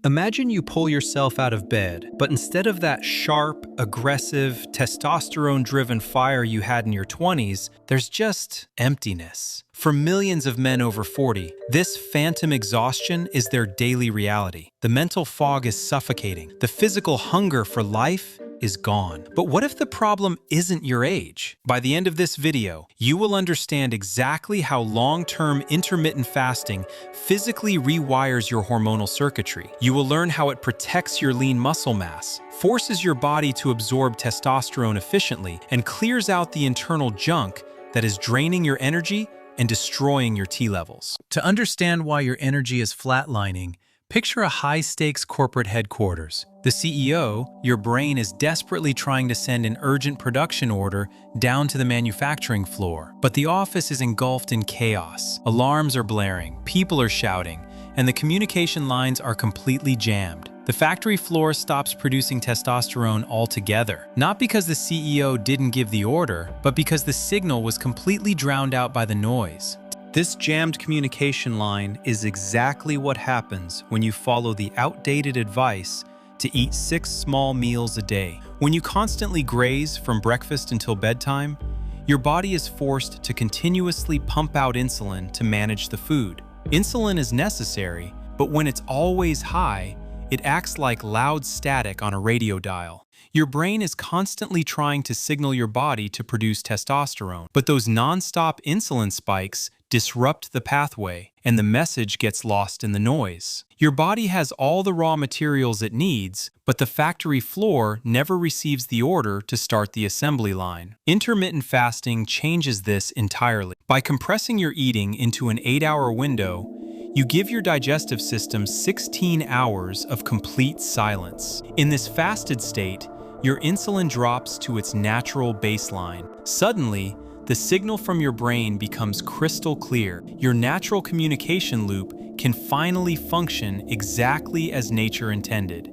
Imagine you pull yourself out of bed, but instead of that sharp, aggressive, testosterone-driven fire you had in your 20s, there's just emptiness. For millions of men over 40, this phantom exhaustion is their daily reality. The mental fog is suffocating. The physical hunger for life is gone. But what if the problem isn't your age? By the end of this video, you will understand exactly how long-term intermittent fasting physically rewires your hormonal circuitry. You will learn how it protects your lean muscle mass, forces your body to absorb testosterone efficiently, and clears out the internal junk that is draining your energy and destroying your T levels. To understand why your energy is flatlining, picture a high-stakes corporate headquarters. The CEO, your brain, is desperately trying to send an urgent production order down to the manufacturing floor. But the office is engulfed in chaos. Alarms are blaring, people are shouting, and the communication lines are completely jammed. The factory floor stops producing testosterone altogether, not because the CEO didn't give the order, but because the signal was completely drowned out by the noise. This jammed communication line is exactly what happens when you follow the outdated advice to eat 6 small meals a day. When you constantly graze from breakfast until bedtime, your body is forced to continuously pump out insulin to manage the food. Insulin is necessary, but when it's always high, it acts like loud static on a radio dial. Your brain is constantly trying to signal your body to produce testosterone, but those non-stop insulin spikes disrupt the pathway, and the message gets lost in the noise. Your body has all the raw materials it needs, but the factory floor never receives the order to start the assembly line. Intermittent fasting changes this entirely. By compressing your eating into an 8-hour window, you give your digestive system 16 hours of complete silence. In this fasted state, your insulin drops to its natural baseline. Suddenly, the signal from your brain becomes crystal clear. Your natural communication loop can finally function exactly as nature intended.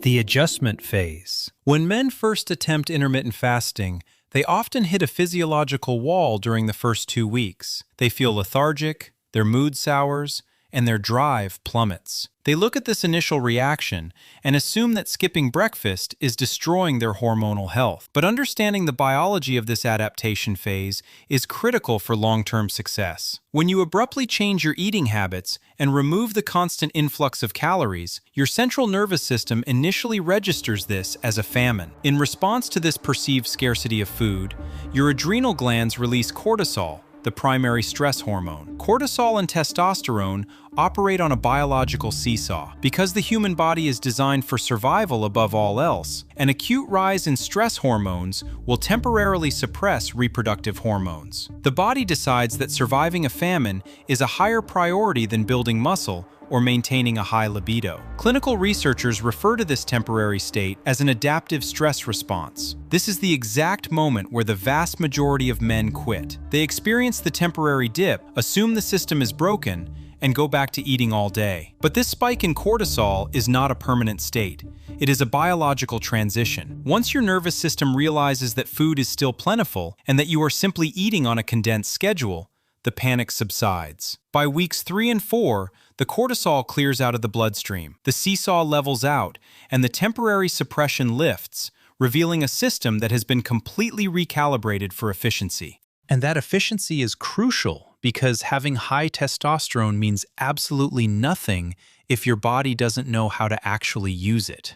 The adjustment phase. When men first attempt intermittent fasting, they often hit a physiological wall during the first 2 weeks. They feel lethargic, their mood sours, and their drive plummets. They look at this initial reaction and assume that skipping breakfast is destroying their hormonal health. But understanding the biology of this adaptation phase is critical for long-term success. When you abruptly change your eating habits and remove the constant influx of calories, your central nervous system initially registers this as a famine. In response to this perceived scarcity of food, your adrenal glands release cortisol, the primary stress hormone. Cortisol and testosterone operate on a biological seesaw. Because the human body is designed for survival above all else, an acute rise in stress hormones will temporarily suppress reproductive hormones. The body decides that surviving a famine is a higher priority than building muscle or maintaining a high libido. Clinical researchers refer to this temporary state as an adaptive stress response. This is the exact moment where the vast majority of men quit. They experience the temporary dip, assume the system is broken, and go back to eating all day. But this spike in cortisol is not a permanent state. It is a biological transition. Once your nervous system realizes that food is still plentiful and that you are simply eating on a condensed schedule, the panic subsides. By weeks 3 and 4, the cortisol clears out of the bloodstream, the seesaw levels out, and the temporary suppression lifts, revealing a system that has been completely recalibrated for efficiency. And that efficiency is crucial because having high testosterone means absolutely nothing if your body doesn't know how to actually use it.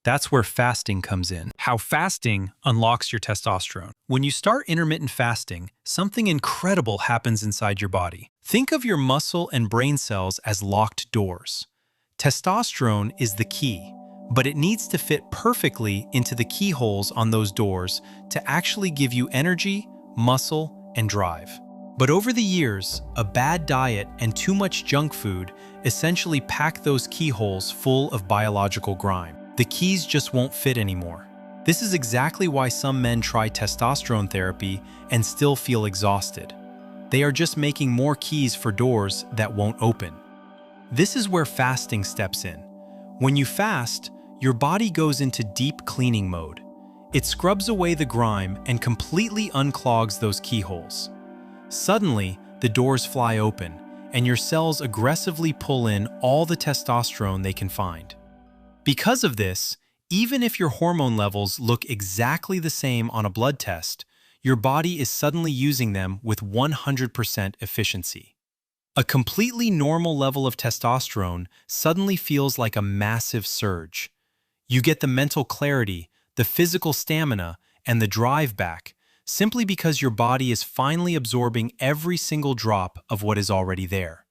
That's where fasting comes in. How fasting unlocks your testosterone. When you start intermittent fasting, something incredible happens inside your body. Think of your muscle and brain cells as locked doors. Testosterone is the key, but it needs to fit perfectly into the keyholes on those doors to actually give you energy, muscle, and drive. But over the years, a bad diet and too much junk food essentially pack those keyholes full of biological grime. The keys just won't fit anymore. This is exactly why some men try testosterone therapy and still feel exhausted. They are just making more keys for doors that won't open. This is where fasting steps in. When you fast, your body goes into deep cleaning mode. It scrubs away the grime and completely unclogs those keyholes. Suddenly, the doors fly open, and your cells aggressively pull in all the testosterone they can find. Because of this, even if your hormone levels look exactly the same on a blood test, your body is suddenly using them with 100% efficiency. A completely normal level of testosterone suddenly feels like a massive surge. You get the mental clarity, the physical stamina, and the drive back, simply because your body is finally absorbing every single drop of what is already there.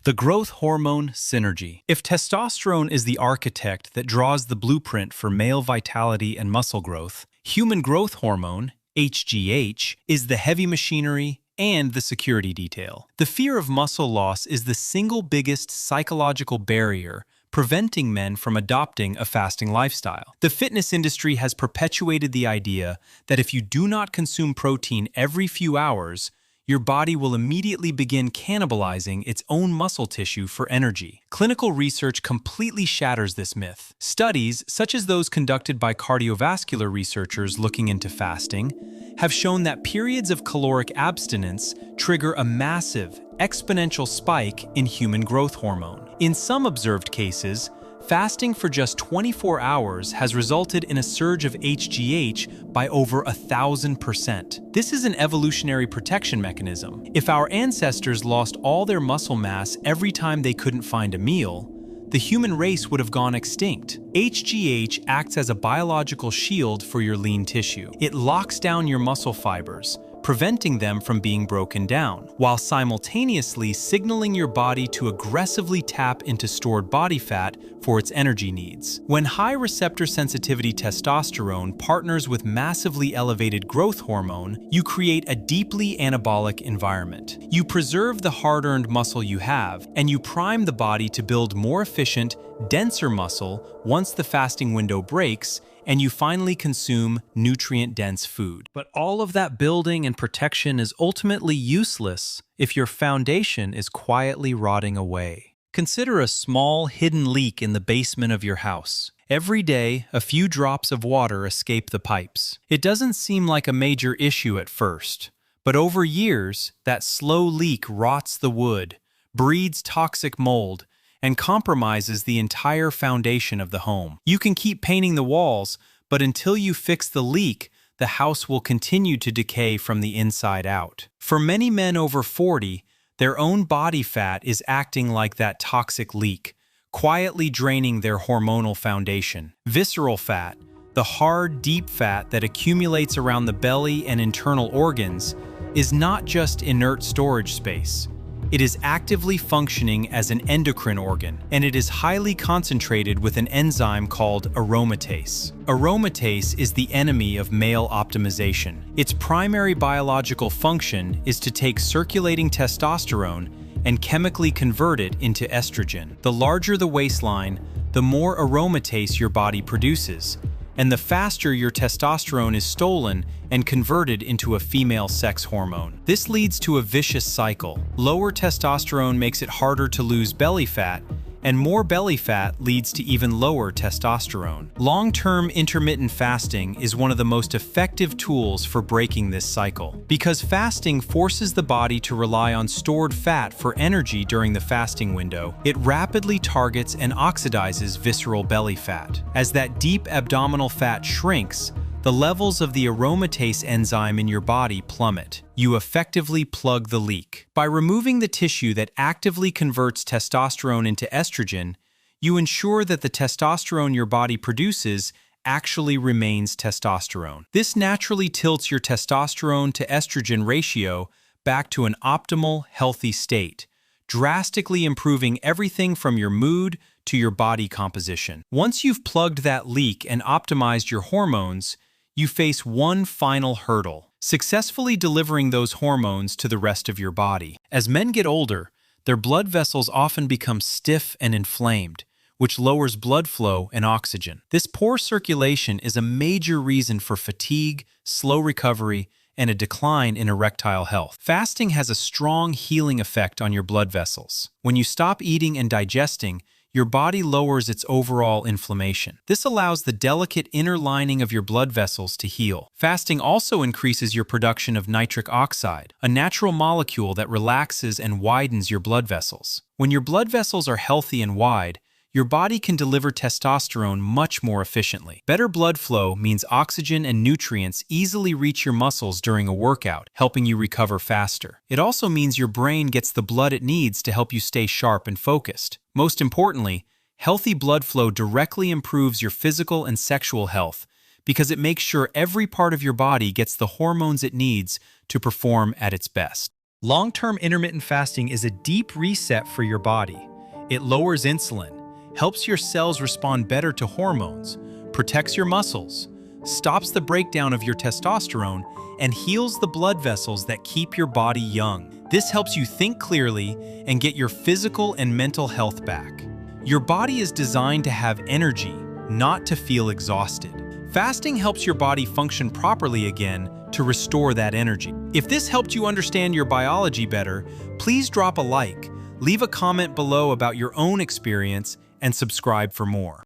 The growth hormone synergy. If testosterone is the architect that draws the blueprint for male vitality and muscle growth, human growth hormone, HGH, is the heavy machinery and the security detail. The fear of muscle loss is the single biggest psychological barrier preventing men from adopting a fasting lifestyle. The fitness industry has perpetuated the idea that if you do not consume protein every few hours, your body will immediately begin cannibalizing its own muscle tissue for energy. Clinical research completely shatters this myth. Studies, such as those conducted by cardiovascular researchers looking into fasting, have shown that periods of caloric abstinence trigger a massive, exponential spike in human growth hormone. In some observed cases, fasting for just 24 hours has resulted in a surge of HGH by over 1,000%. This is an evolutionary protection mechanism. If our ancestors lost all their muscle mass every time they couldn't find a meal, the human race would have gone extinct. HGH acts as a biological shield for your lean tissue. It locks down your muscle fibers, preventing them from being broken down, while simultaneously signaling your body to aggressively tap into stored body fat for its energy needs. When high receptor sensitivity testosterone partners with massively elevated growth hormone, you create a deeply anabolic environment. You preserve the hard-earned muscle you have, and you prime the body to build more efficient, denser muscle once the fasting window breaks and you finally consume nutrient-dense food. But all of that building and protection is ultimately useless if your foundation is quietly rotting away. Consider a small, hidden leak in the basement of your house. Every day, a few drops of water escape the pipes. It doesn't seem like a major issue at first, but over years, that slow leak rots the wood, breeds toxic mold, and compromises the entire foundation of the home. You can keep painting the walls, but until you fix the leak, the house will continue to decay from the inside out. For many men over 40, their own body fat is acting like that toxic leak, quietly draining their hormonal foundation. Visceral fat, the hard, deep fat that accumulates around the belly and internal organs, is not just inert storage space. It is actively functioning as an endocrine organ, and it is highly concentrated with an enzyme called aromatase. Aromatase is the enemy of male optimization. Its primary biological function is to take circulating testosterone and chemically convert it into estrogen. The larger the waistline, the more aromatase your body produces, and the faster your testosterone is stolen and converted into a female sex hormone. This leads to a vicious cycle. Lower testosterone makes it harder to lose belly fat, and more belly fat leads to even lower testosterone. Long-term intermittent fasting is one of the most effective tools for breaking this cycle, because fasting forces the body to rely on stored fat for energy during the fasting window. It rapidly targets and oxidizes visceral belly fat. As that deep abdominal fat shrinks, the levels of the aromatase enzyme in your body plummet. You effectively plug the leak. By removing the tissue that actively converts testosterone into estrogen, you ensure that the testosterone your body produces actually remains testosterone. This naturally tilts your testosterone to estrogen ratio back to an optimal, healthy state, drastically improving everything from your mood to your body composition. Once you've plugged that leak and optimized your hormones, you face one final hurdle: successfully delivering those hormones to the rest of your body. As men get older, their blood vessels often become stiff and inflamed, which lowers blood flow and oxygen. This poor circulation is a major reason for fatigue, slow recovery, and a decline in erectile health. Fasting has a strong healing effect on your blood vessels. When you stop eating and digesting, your body lowers its overall inflammation. This allows the delicate inner lining of your blood vessels to heal. Fasting also increases your production of nitric oxide, a natural molecule that relaxes and widens your blood vessels. When your blood vessels are healthy and wide, your body can deliver testosterone much more efficiently. Better blood flow means oxygen and nutrients easily reach your muscles during a workout, helping you recover faster. It also means your brain gets the blood it needs to help you stay sharp and focused. Most importantly, healthy blood flow directly improves your physical and sexual health because it makes sure every part of your body gets the hormones it needs to perform at its best. Long-term intermittent fasting is a deep reset for your body. It lowers insulin, helps your cells respond better to hormones, protects your muscles, stops the breakdown of your testosterone, and heals the blood vessels that keep your body young. This helps you think clearly and get your physical and mental health back. Your body is designed to have energy, not to feel exhausted. Fasting helps your body function properly again to restore that energy. If this helped you understand your biology better, please drop a like, leave a comment below about your own experience, and subscribe for more.